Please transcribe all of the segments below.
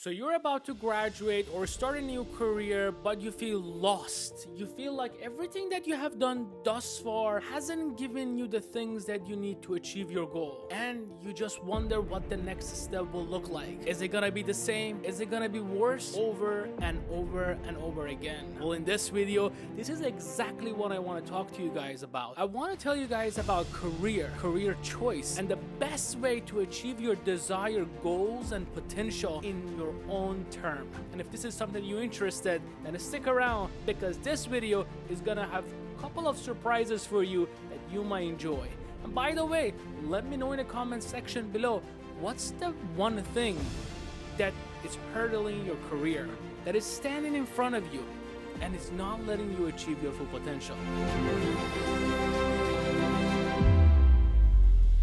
So you're about to graduate or start a new career, but you feel lost. You feel like everything that you have done thus far hasn't given you the things that you need to achieve your goal. And you just wonder what the next step will look like. Is it gonna be the same? Is it gonna be worse? Over and over and over again. Well, in this video, this is exactly what I want to talk to you guys about. I want to tell you guys about career choice, and the best way to achieve your desired goals and potential in your own term. And if this is something you're interested, then stick around, because this video is gonna have a couple of surprises for you that you might enjoy. And by the way, let me know in the comment section below, what's the one thing that is hurdling your career, that is standing in front of you and is not letting you achieve your full potential?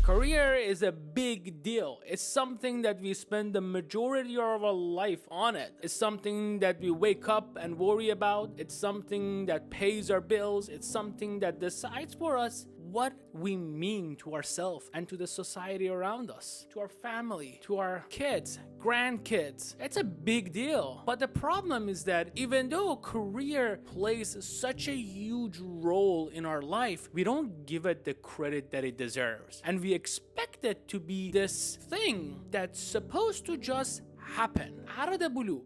Career is a big deal. It's something that we spend the majority of our life on it. It's something that we wake up and worry about. It's something that pays our bills. It's something that decides for us what we mean to ourselves and to the society around us, to our family, to our kids, grandkids. It's a big deal. But the problem is that even though career plays such a huge role in our life, we don't give it the credit that it deserves. And we expect it to be this thing that's supposed to just happen out of the blue.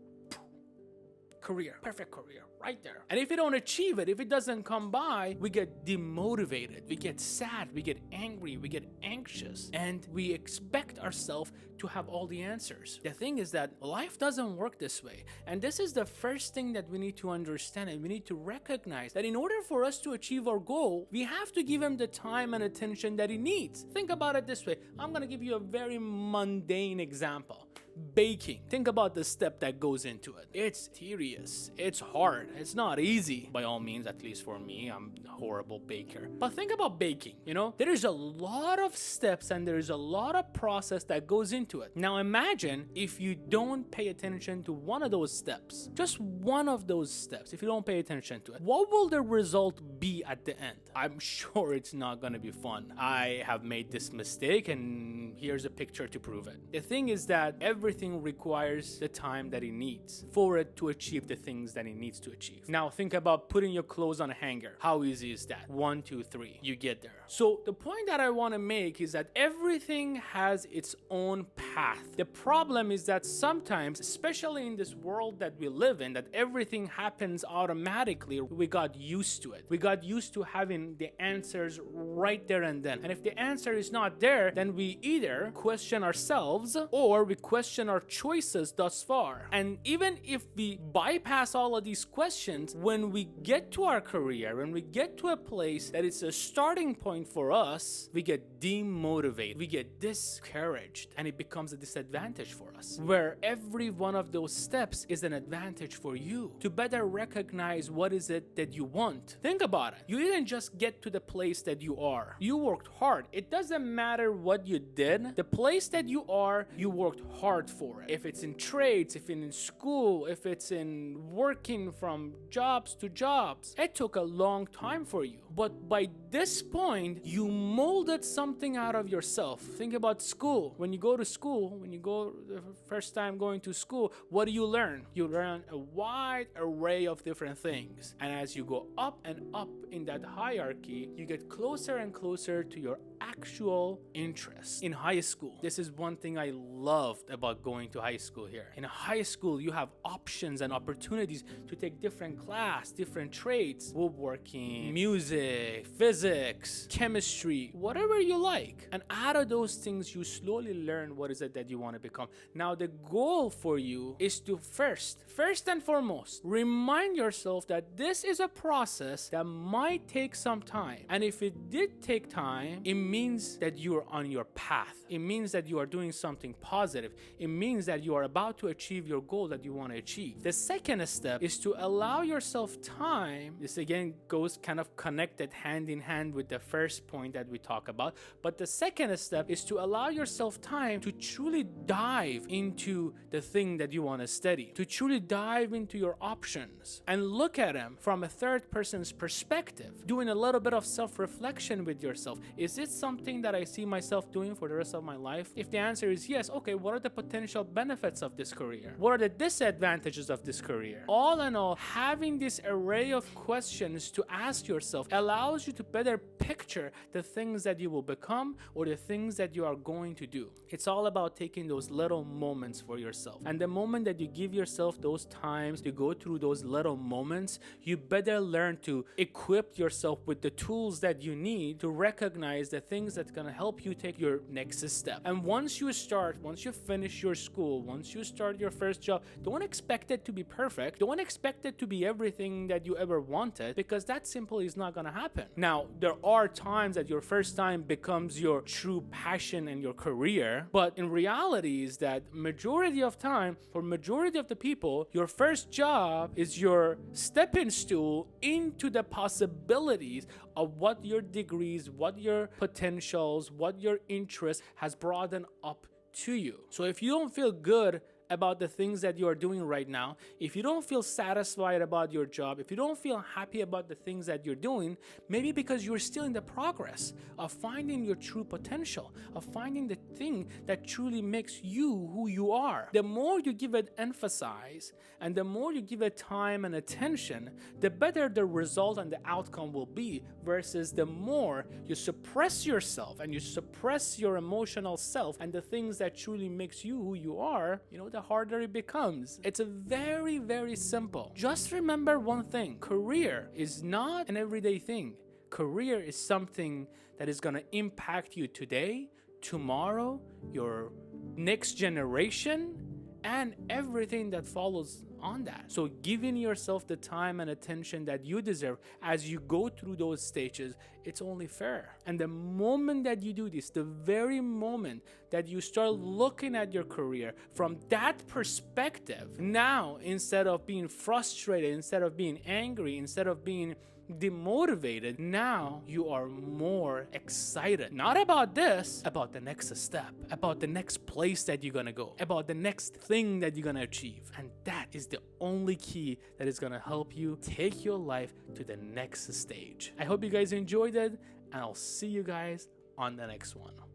Career, perfect career, right there. And if we don't achieve it, if it doesn't come by, we get demotivated, we get sad, we get angry, we get anxious, and we expect ourselves to have all the answers. The thing is that life doesn't work this way. And this is the first thing that we need to understand, and we need to recognize that in order for us to achieve our goal, we have to give him the time and attention that he needs. Think about it this way. I'm gonna give you a very mundane example. Baking. Think about the step that goes into it. It's tedious. It's hard. It's not easy, by all means, at least for me. I'm a horrible baker. But think about baking, there is a lot of steps and there is a lot of process that goes into it. Now imagine if you don't pay attention to one of those steps, just one of those steps, if you don't pay attention to it, what will the result be at the end? I'm sure it's not gonna be fun. I have made this mistake and here's a picture to prove it. The thing is that everything requires the time that it needs for it to achieve the things that it needs to achieve. Now think about putting your clothes on a hanger. How easy is that? 1, 2, 3, you get there. So the point that I want to make is that everything has its own path. The problem is that sometimes, especially in this world that we live in, that everything happens automatically, we got used to it. We got used to having the answers right there and then. And if the answer is not there, then we either question ourselves or we question our choices thus far. And even if we bypass all of these questions, when we get to our career, when we get to a place that is a starting point for us, we get demotivated, we get discouraged, and it becomes a disadvantage for us, where every one of those steps is an advantage for you to better recognize what is it that you want. Think about it. You didn't just get to the place that you are. You worked hard. It doesn't matter what you did. The place that you are, you worked hard for it. If it's in trades, if it's in school, if it's in working from jobs to jobs, it took a long time for you. But by this point, you molded something out of yourself. Think about school. When you go to school, when you go the first time going to school, what do you learn? You learn a wide array of different things. And as you go up and up in that hierarchy, you get closer and closer to your actual interests. In high school, this is one thing I loved about going to high school here. In high school, you have options and opportunities to take different class, different trades, woodworking, music, physics, chemistry, whatever you like. And out of those things, you slowly learn what is it that you want to become. Now, the goal for you is to first and foremost, remind yourself that this is a process that might take some time. And if it did take time, it means that you are on your path. It means that you are doing something positive. It means that you are about to achieve your goal that you want to achieve. The second step is to allow yourself time. This again goes kind of connect connected hand in hand with the first point that we talk about. But the second step is to allow yourself time to truly dive into the thing that you want to study, to truly dive into your options and look at them from a third person's perspective, doing a little bit of self-reflection with yourself. Is it something that I see myself doing for the rest of my life? If the answer is yes, okay, what are the potential benefits of this career? What are the disadvantages of this career? All in all, having this array of questions to ask yourself allows you to better picture the things that you will become or the things that you are going to do. It's all about taking those little moments for yourself. And the moment that you give yourself those times to go through those little moments, you better learn to equip yourself with the tools that you need to recognize the things that's going to help you take your next step. And once you finish your school, once you start your first job, don't expect it to be perfect. Don't expect it to be everything that you ever wanted, because that simply is not going to happen. Now, there are times that your first time becomes your true passion and your career, but in reality is that majority of time, for majority of the people, your first job is your stepping stool into the possibilities of what your degrees, what your potentials, what your interest has broadened up to you. So if you don't feel good about the things that you are doing right now, if you don't feel satisfied about your job, if you don't feel happy about the things that you're doing, maybe because you're still in the progress of finding your true potential, of finding the thing that truly makes you who you are. The more you give it emphasis and the more you give it time and attention, the better the result and the outcome will be, versus the more you suppress yourself and you suppress your emotional self and the things that truly makes you who you are, the harder it becomes. It's a very, very simple. Just remember one thing. Career is not an everyday thing. Career is something that is going to impact you today, tomorrow, your next generation, and everything that follows on that. So giving yourself the time and attention that you deserve as you go through those stages, it's only fair. And the moment that you do this, the very moment that you start looking at your career from that perspective, now instead of being frustrated, instead of being angry, instead of being demotivated, now you are more excited, not about this, about the next step, about the next place that you're gonna go, about the next thing that you're gonna achieve. And that is the only key that is gonna help you take your life to the next stage. I hope you guys enjoyed it, and I'll see you guys on the next one.